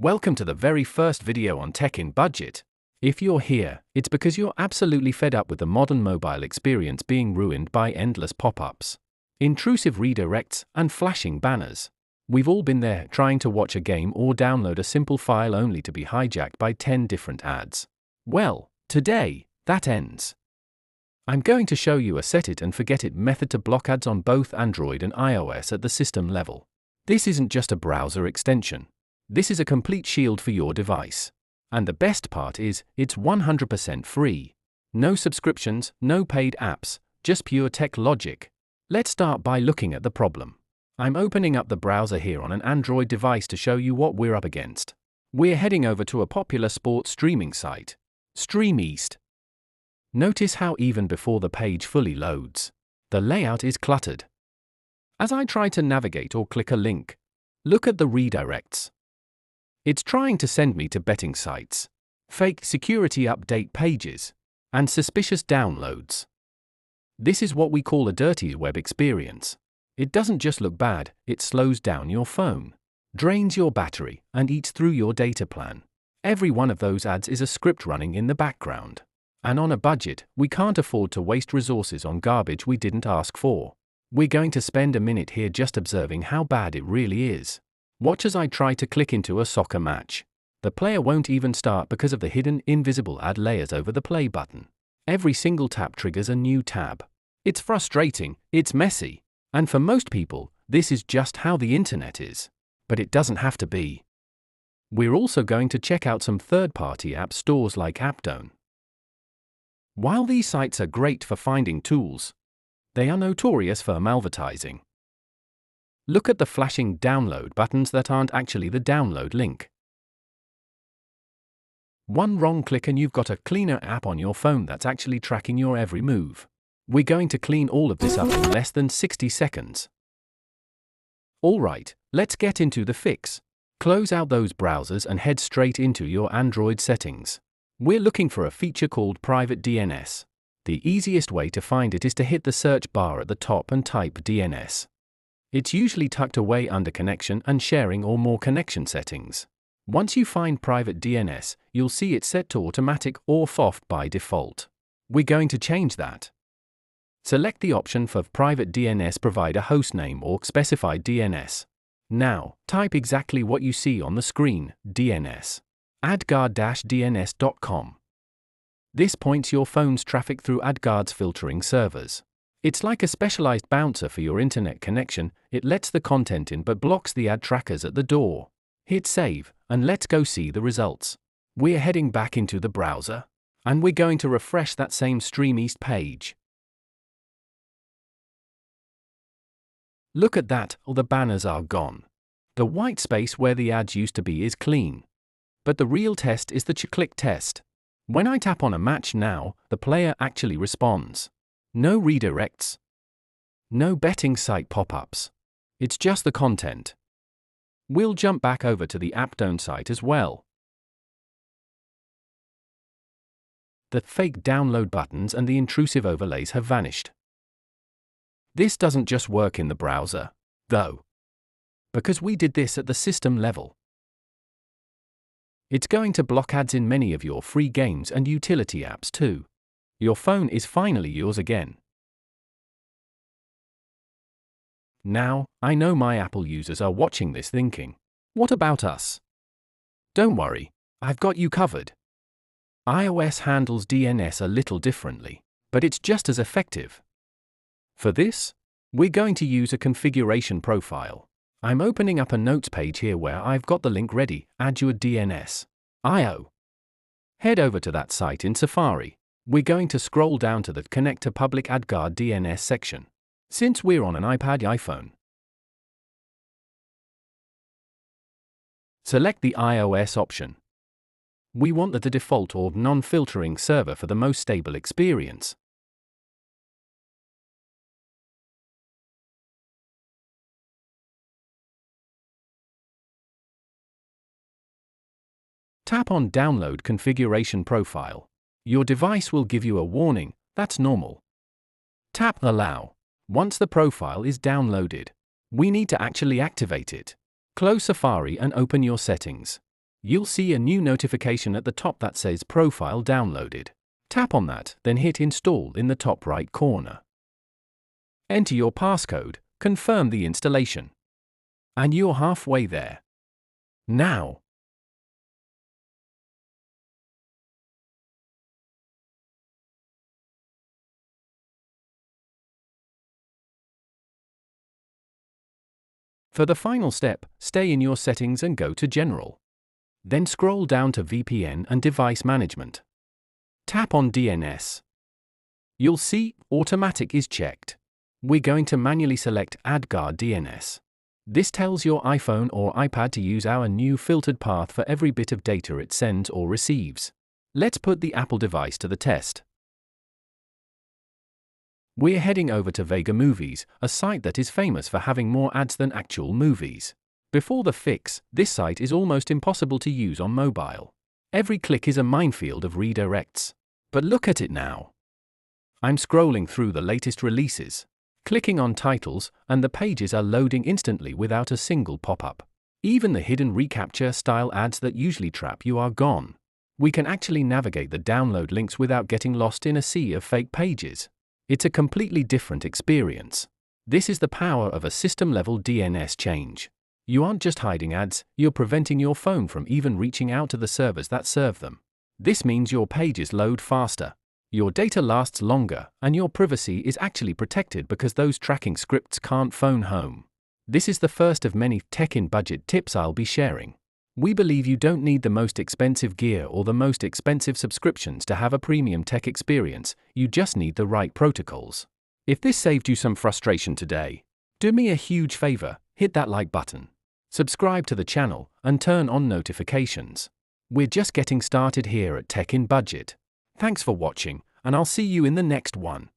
Welcome to the very first video on tech in budget. If you're here, it's because you're absolutely fed up with the modern mobile experience being ruined by endless pop-ups, intrusive redirects, and flashing banners. We've all been there, trying to watch a game or download a simple file only to be hijacked by 10 different ads. Well, today, that ends. I'm going to show you a set it and forget it method to block ads on both Android and iOS at the system level. This isn't just a browser extension. This is a complete shield for your device. And the best part is, it's 100% free. No subscriptions, no paid apps, just pure tech logic. Let's start by looking at the problem. I'm opening up the browser here on an Android device to show you what we're up against. We're heading over to a popular sports streaming site, Stream East. Notice how even before the page fully loads, the layout is cluttered. As I try to navigate or click a link, look at the redirects. It's trying to send me to betting sites, fake security update pages, and suspicious downloads. This is what we call a dirty web experience. It doesn't just look bad, it slows down your phone, drains your battery, and eats through your data plan. Every one of those ads is a script running in the background. And on a budget, we can't afford to waste resources on garbage we didn't ask for. We're going to spend a minute here just observing how bad it really is. Watch as I try to click into a soccer match. The player won't even start because of the hidden, invisible ad layers over the play button. Every single tap triggers a new tab. It's frustrating, it's messy, and for most people, this is just how the internet is. But it doesn't have to be. We're also going to check out some third-party app stores like AppDone. While these sites are great for finding tools, they are notorious for malvertising. Look at the flashing download buttons that aren't actually the download link. One wrong click and you've got a cleaner app on your phone that's actually tracking your every move. We're going to clean all of this up in less than 60 seconds. Alright, let's get into the fix. Close out those browsers and head straight into your Android settings. We're looking for a feature called Private DNS. The easiest way to find it is to hit the search bar at the top and type DNS. It's usually tucked away under connection and sharing or more connection settings. Once you find Private DNS, you'll see it set to automatic or off by default. We're going to change that. Select the option for Private DNS Provider Hostname or Specified DNS. Now, type exactly what you see on the screen, DNS. AdGuard-DNS.com. This points your phone's traffic through AdGuard's filtering servers. It's like a specialized bouncer for your internet connection. It lets the content in but blocks the ad trackers at the door. Hit save, and let's go see the results. We're heading back into the browser, and we're going to refresh that same Stream East page. Look at that, all the banners are gone. The white space where the ads used to be is clean. But the real test is the click test. When I tap on a match now, the player actually responds. No redirects. No betting site pop-ups. It's just the content. We'll jump back over to the AppDone site as well. The fake download buttons and the intrusive overlays have vanished. This doesn't just work in the browser, though. Because we did this at the system level. It's going to block ads in many of your free games and utility apps too. Your phone is finally yours again. Now, I know my Apple users are watching this thinking, what about us? Don't worry, I've got you covered. iOS handles DNS a little differently, but it's just as effective. For this, we're going to use a configuration profile. I'm opening up a notes page here where I've got the link ready, Add Your DNS.io. Head over to that site in Safari. We're going to scroll down to the Connect to Public AdGuard DNS section. Since we're on an iPhone, select the iOS option. We want the default or non-filtering server for the most stable experience. Tap on Download Configuration Profile. Your device will give you a warning, that's normal. Tap Allow. Once the profile is downloaded, we need to actually activate it. Close Safari and open your settings. You'll see a new notification at the top that says Profile Downloaded. Tap on that, then hit Install in the top right corner. Enter your passcode, confirm the installation. And you're halfway there. Now, for the final step, stay in your settings and go to General. Then scroll down to VPN and Device Management. Tap on DNS. You'll see Automatic is checked. We're going to manually select AdGuard DNS. This tells your iPhone or iPad to use our new filtered path for every bit of data it sends or receives. Let's put the Apple device to the test. We're heading over to Vega Movies, a site that is famous for having more ads than actual movies. Before the fix, this site is almost impossible to use on mobile. Every click is a minefield of redirects. But look at it now. I'm scrolling through the latest releases, clicking on titles, and the pages are loading instantly without a single pop-up. Even the hidden reCAPTCHA-style ads that usually trap you are gone. We can actually navigate the download links without getting lost in a sea of fake pages. It's a completely different experience. This is the power of a system-level DNS change. You aren't just hiding ads, you're preventing your phone from even reaching out to the servers that serve them. This means your pages load faster, your data lasts longer, and your privacy is actually protected because those tracking scripts can't phone home. This is the first of many tech-in-budget tips I'll be sharing. We believe you don't need the most expensive gear or the most expensive subscriptions to have a premium tech experience, you just need the right protocols. If this saved you some frustration today, do me a huge favor, hit that like button. Subscribe to the channel, and turn on notifications. We're just getting started here at Tech in Budget. Thanks for watching, and I'll see you in the next one.